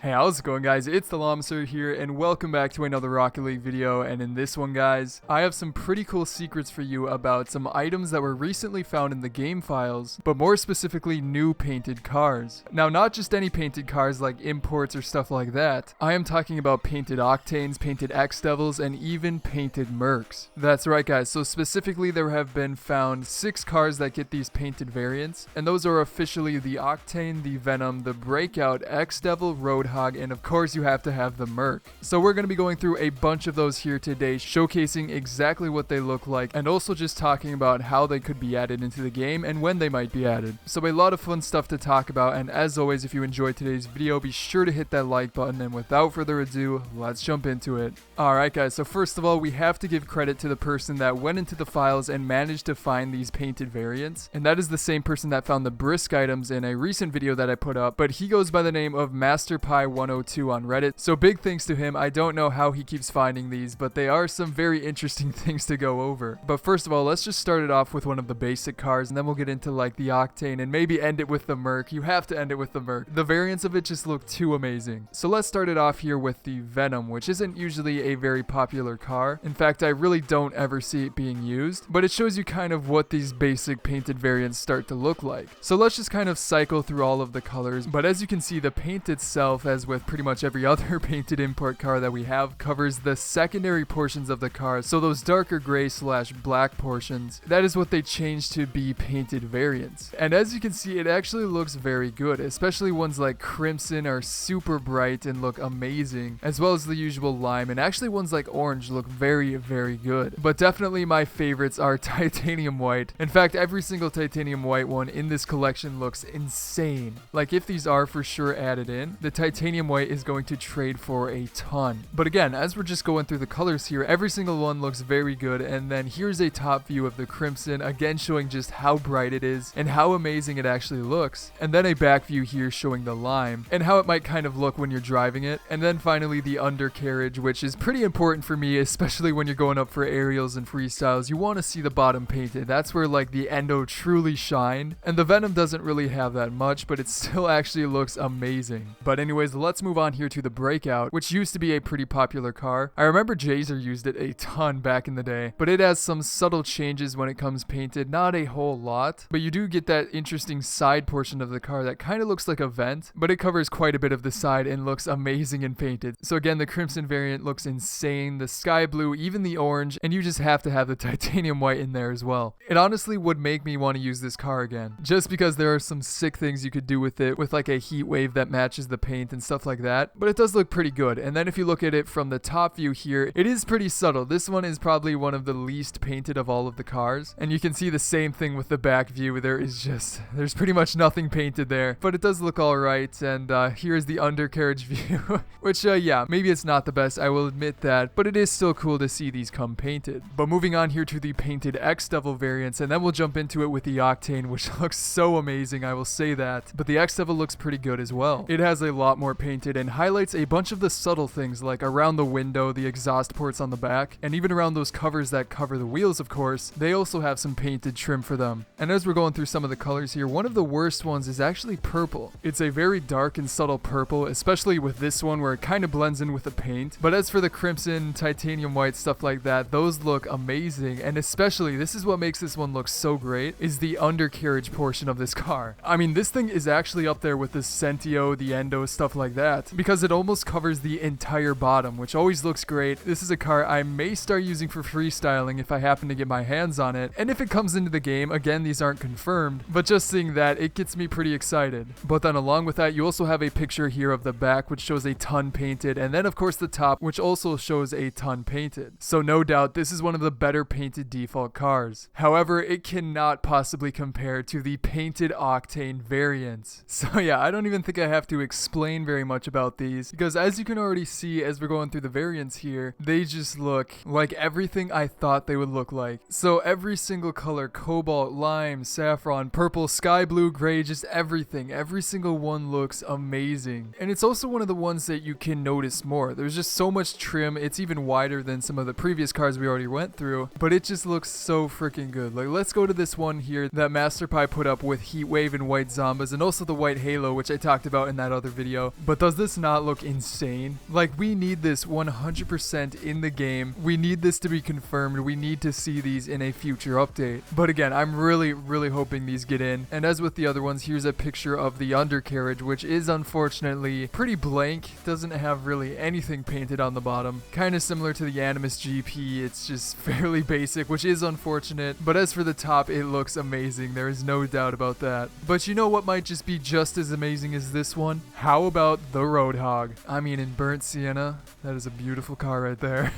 Hey, how's it going, guys? It's TheLlamaSir here, and welcome back to another Rocket League video. And in this one, guys, I have some pretty cool secrets for you about some items that were recently found in the game files, but more specifically, new painted cars. Now, not just any painted cars like imports or stuff like that. I am talking about painted Octanes, painted X-Devils, and even painted Mercs. That's right, guys. So specifically, there have been found 6 cars that get these painted variants, and those are officially the Octane, the Venom, the Breakout, X-Devil, Roadhog, and of course you have to have the Merc. So we're going to be going through a bunch of those here today, showcasing exactly what they look like, and also just talking about how they could be added into the game and when they might be added. So a lot of fun stuff to talk about, and as always, if you enjoyed today's video, be sure to hit that like button, and without further ado, let's jump into it. Alright guys, so first of all, we have to give credit to the person that went into the files and managed to find these painted variants, and that is the same person that found the Brisk items in a recent video that I put up, but he goes by the name of MasterPie102 on Reddit, so big thanks to him. I don't know how he keeps finding these, but they are some very interesting things to go over. But first of all, let's just start it off with one of the basic cars, and then we'll get into like the Octane and maybe end it with the Merc. You have to end it with the Merc. The variants of it just look too amazing. So let's start it off here with the Venom, which isn't usually a very popular car. In fact, I really don't ever see it being used, but it shows you kind of what these basic painted variants start to look like. So let's just kind of cycle through all of the colors, but as you can see, the paint itself, as with pretty much every other painted import car that we have, covers the secondary portions of the car. So those darker gray / black portions, that is what they changed to be painted variants. And as you can see, it actually looks very good, especially ones like Crimson are super bright and look amazing, as well as the usual lime, and actually ones like Orange look very, very good. But definitely my favorites are Titanium White. In fact, every single Titanium White one in this collection looks insane. Like, if these are for sure added in, the Titanium White is going to trade for a ton. But again, as we're just going through the colors here, every single one looks very good. And then here's a top view of the Crimson, again showing just how bright it is and how amazing it actually looks. And then a back view here showing the lime and how it might kind of look when you're driving it. And then finally the undercarriage, which is pretty important for me, especially when you're going up for aerials and freestyles. You want to see the bottom painted. That's where like the endo truly shine. And the Venom doesn't really have that much, but it still actually looks amazing. But anyways, let's move on here to the Breakout, which used to be a pretty popular car. I remember Jazer used it a ton back in the day, but it has some subtle changes when it comes painted, not a whole lot, but you do get that interesting side portion of the car that kind of looks like a vent, but it covers quite a bit of the side and looks amazing and painted. So again, the Crimson variant looks insane, the Sky Blue, even the Orange, and you just have to have the Titanium White in there as well. It honestly would make me want to use this car again, just because there are some sick things you could do with it, with like a heat wave that matches the paint and stuff like that, but it does look pretty good. And then if you look at it from the top view here, it is pretty subtle. This one is probably one of the least painted of all of the cars, and you can see the same thing with the back view. There's pretty much nothing painted there, but it does look alright. And here's the undercarriage view, which yeah, maybe it's not the best, I will admit that, but it is still cool to see these come painted. But moving on here to the painted X-Devil variants, and then we'll jump into it with the Octane, which looks so amazing, I will say that. But the X-Devil looks pretty good as well. It has a lot more painted and highlights a bunch of the subtle things, like around the window, the exhaust ports on the back, and even around those covers that cover the wheels, of course. They also have some painted trim for them. And as we're going through some of the colors here, one of the worst ones is actually purple. It's a very dark and subtle purple, especially with this one where it kind of blends in with the paint. But as for the Crimson, Titanium White, stuff like that, those look amazing. And especially, this is what makes this one look so great, is the undercarriage portion of this car. I mean, this thing is actually up there with the Sentio, the Endo, stuff like that, because it almost covers the entire bottom, which always looks great. This is a car I may start using for freestyling if I happen to get my hands on it, and if it comes into the game. Again, these aren't confirmed, but just seeing that, it gets me pretty excited. But then along with that, you also have a picture here of the back, which shows a ton painted, and then of course the top, which also shows a ton painted. So no doubt, this is one of the better painted default cars. However, it cannot possibly compare to the painted Octane variants. So yeah, I don't even think I have to explain very much about these, because as you can already see as we're going through the variants here, they just look like everything I thought they would look like. So every single color, cobalt, lime, saffron, purple, sky blue, gray, just everything, every single one looks amazing. And it's also one of the ones that you can notice more. There's just so much trim. It's even wider than some of the previous cars we already went through, but it just looks so freaking good. Like, let's go to this one here that MasterPie put up with heatwave and white zombas, and also the white halo, which I talked about in that other video. But does this not look insane? Like, we need this 100% in the game. We need this to be confirmed. We need to see these in a future update. But again, I'm really hoping these get in. And as with the other ones, here's a picture of the undercarriage, which is unfortunately pretty blank. Doesn't have really anything painted on the bottom. Kind of similar to the Animus GP. It's just fairly basic, which is unfortunate. But as for the top, it looks amazing. There is no doubt about that. But you know what might just be just as amazing as this one? How about the Roadhog? I mean, in burnt sienna, that is a beautiful car right there.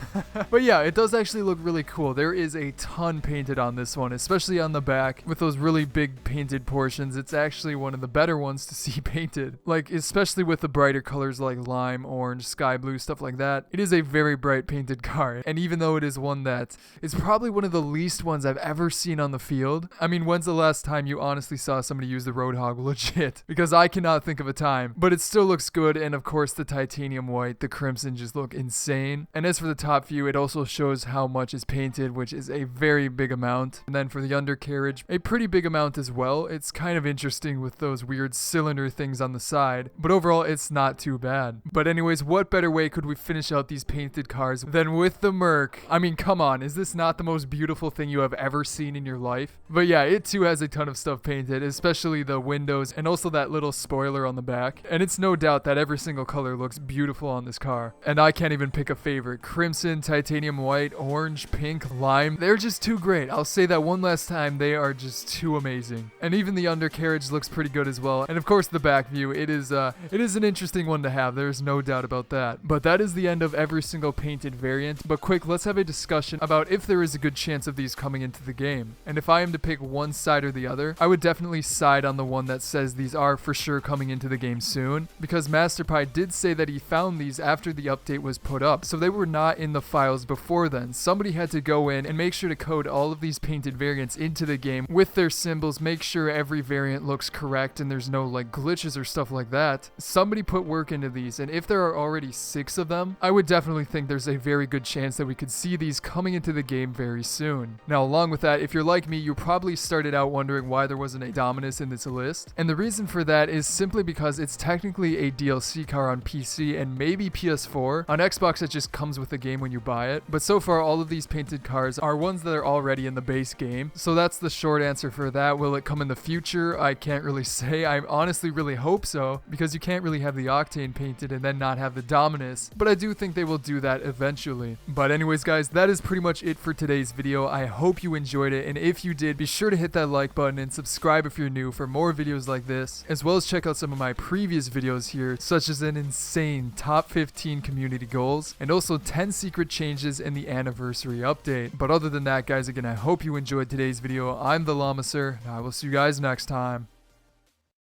But yeah, it does actually look really cool. There is a ton painted on this one, especially on the back with those really big painted portions. It's actually one of the better ones to see painted. Like, especially with the brighter colors like lime, orange, sky blue, stuff like that. It is a very bright painted car. And even though it is one that is probably one of the least ones I've ever seen on the field. I mean, when's the last time you honestly saw somebody use the Roadhog legit? Because I cannot think of a time. But it still looks good, and of course the titanium white, the crimson just look insane. And as for the top view, it also shows how much is painted, which is a very big amount. And then for the undercarriage, a pretty big amount as well. It's kind of interesting with those weird cylinder things on the side, but overall it's not too bad. But anyways, what better way could we finish out these painted cars than with the Merc? I mean, come on, is this not the most beautiful thing you have ever seen in your life? But yeah, it too has a ton of stuff painted, especially the windows and also that little spoiler on the back. And it's no doubt that every single color looks beautiful on this car. And I can't even pick a favorite. Crimson, titanium white, orange, pink, lime. They're just too great. I'll say that one last time. They are just too amazing. And even the undercarriage looks pretty good as well. And of course the back view, it is an interesting one to have. There's no doubt about that. But that is the end of every single painted variant. But quick, let's have a discussion about if there is a good chance of these coming into the game. And if I am to pick one side or the other, I would definitely side on the one that says these are for sure coming into the game soon, because MasterPie did say that he found these after the update was put up, so they were not in the files before then. Somebody had to go in and make sure to code all of these painted variants into the game with their symbols, make sure every variant looks correct and there's no like glitches or stuff like that. Somebody put work into these, and if there are already 6 of them, I would definitely think there's a very good chance that we could see these coming into the game very soon. Now, along with that, if you're like me, you probably started out wondering why there wasn't a Dominus in this list. And the reason for that is simply because it's technically a DLC car on PC and maybe PS4. On Xbox, it just comes with the game when you buy it. But so far, all of these painted cars are ones that are already in the base game. So that's the short answer for that. Will it come in the future? I can't really say. I honestly really hope so, because you can't really have the Octane painted and then not have the Dominus. But I do think they will do that eventually. But anyways, guys, that is pretty much it for today's video. I hope you enjoyed it, and if you did, be sure to hit that like button and subscribe if you're new for more videos like this, as well as check out some of my previous videos here, such as an insane top 15 community goals and also 10 secret changes in the anniversary update. But other than that, guys, again, I hope you enjoyed today's video. I'm TheLlamaSir, and I will see you guys next time.